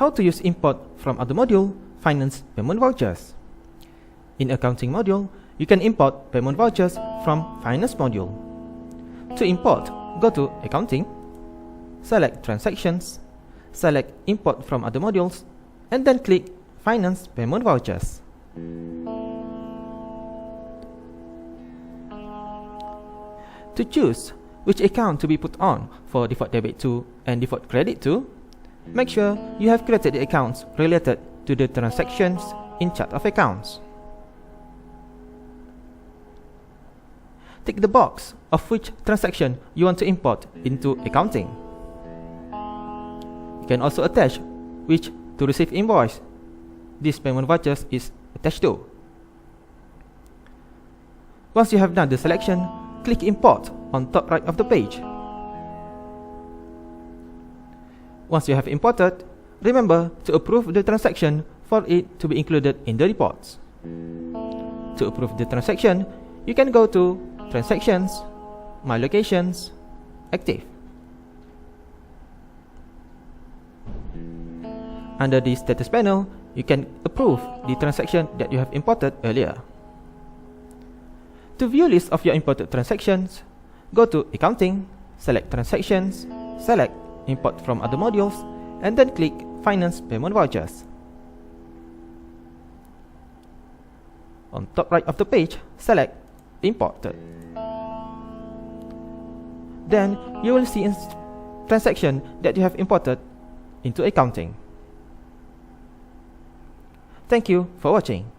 how to use import from other module, finance payment vouchers. In accounting module, you can import payment vouchers from finance module. To import, go to accounting, select transactions, select import from other modules, and then click finance payment vouchers. To choose which account to be put on for default debit to and default credit to, make sure you have created the accounts related to the transactions in chart of accounts. Tick the box of which transaction you want to import into accounting. You can also attach which to receive invoice this payment vouchers is attached to. Once you have done the selection, click import on top right of the page. Once you have imported, remember to approve the transaction for it to be included in the reports. To approve the transaction, you can go to Transactions, My Locations, Active. Under the status panel, you can approve the transaction that you have imported earlier. To view list of your imported transactions, go to Accounting, select Transactions, select Import from other modules, and then click Finance Payment Vouchers. On top right of the page, select Imported. Then you will see transaction that you have imported into accounting. Thank you for watching.